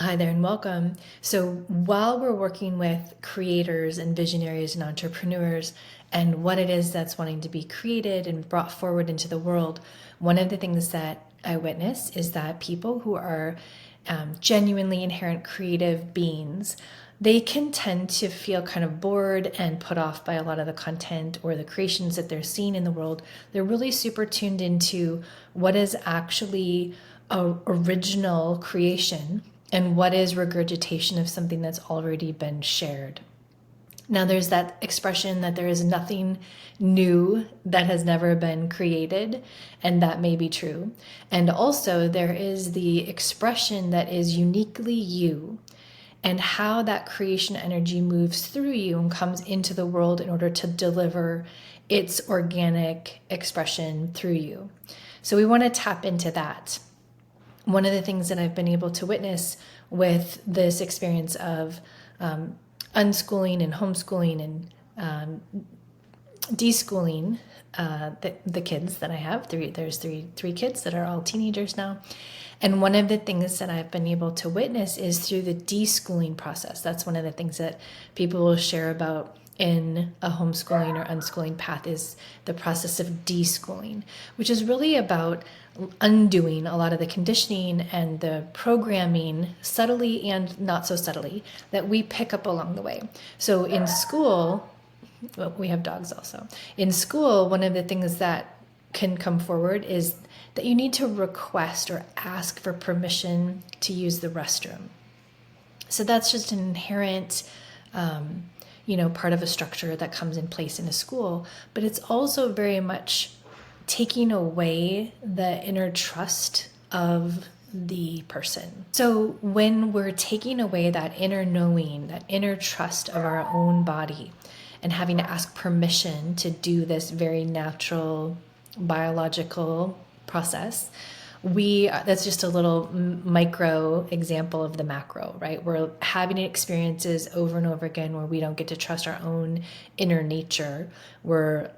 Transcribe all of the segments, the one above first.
Hi there and welcome. So, while we're working with creators and visionaries and entrepreneurs and what it is that's wanting to be created and brought forward into the world, one of the things that I witness is that people who are genuinely inherent creative beings, they can tend to feel kind of bored and put off by a lot of the content or the creations that they're seeing in the world. They're really super tuned into what is actually a original creation and what is regurgitation of something that's already been shared. Now, there's that expression that there is nothing new that has never been created, and that may be true. And also, there is the expression that is uniquely you, and how that creation energy moves through you and comes into the world in order to deliver its organic expression through you. So, we want to tap into that. One of the things that I've been able to witness with this experience of unschooling and homeschooling and deschooling the kids that I have, there's three kids that are all teenagers now. And one of the things that I've been able to witness is through the deschooling process. That's one of the things that people will share about in a homeschooling or unschooling path, is the process of deschooling, which is really about undoing a lot of the conditioning and the programming, subtly and not so subtly, that we pick up along the way. So in school, well, we have dogs also. In school, one of the things that can come forward is that you need to request or ask for permission to use the restroom. So that's just an inherent part of a structure that comes in place in a school, but it's also very much taking away the inner trust of the person. So when we're taking away that inner knowing, that inner trust of our own body, and having to ask permission to do this very natural biological process, that's just a little micro example of the macro, right? We're having experiences over and over again where we don't get to trust our own inner nature. We're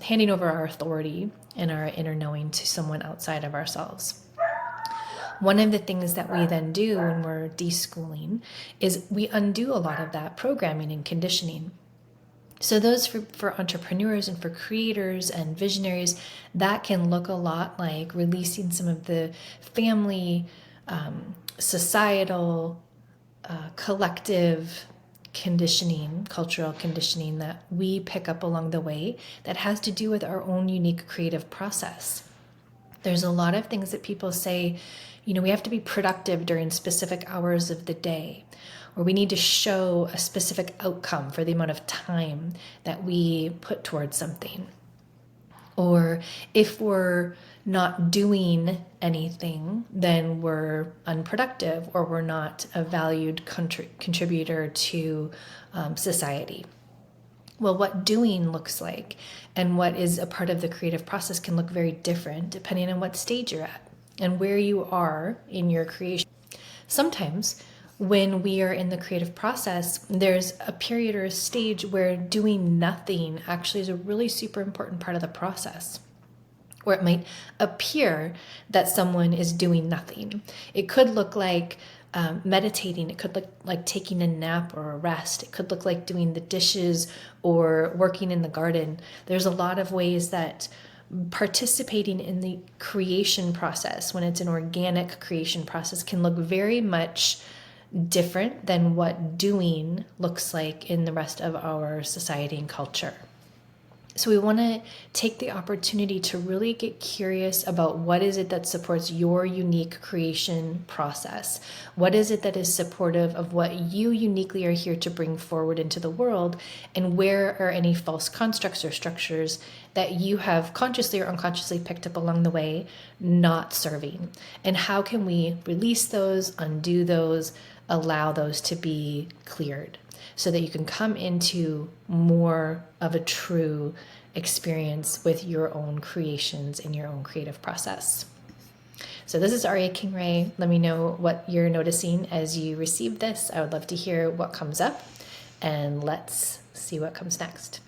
handing over our authority and our inner knowing to someone outside of ourselves. One of the things that we then do when we're deschooling is we undo a lot of that programming and conditioning. So those for entrepreneurs and for creators and visionaries, that can look a lot like releasing some of the family, societal, collective conditioning, cultural conditioning that we pick up along the way that has to do with our own unique creative process. There's a lot of things that people say, we have to be productive during specific hours of the day, or we need to show a specific outcome for the amount of time that we put towards something. Or if we're not doing anything, then we're unproductive, or we're not a valued contributor to society. Well, what doing looks like and what is a part of the creative process can look very different depending on what stage you're at and where you are in your creation. Sometimes when we are in the creative process, there's a period or a stage where doing nothing actually is a really super important part of the process, where it might appear that someone is doing nothing. It could look like meditating. It could look like taking a nap or a rest. It could look like doing the dishes or working in the garden. There's a lot of ways that participating in the creation process, when it's an organic creation process, can look very much different than what doing looks like in the rest of our society and culture. So we want to take the opportunity to really get curious about what is it that supports your unique creation process? What is it that is supportive of what you uniquely are here to bring forward into the world? And where are any false constructs or structures that you have consciously or unconsciously picked up along the way not serving? And how can we release those, undo those, allow those to be cleared, so that you can come into more of a true experience with your own creations in your own creative process. So this is Aria Kingray. Let me know what you're noticing as you receive this. I would love to hear what comes up, and let's see what comes next.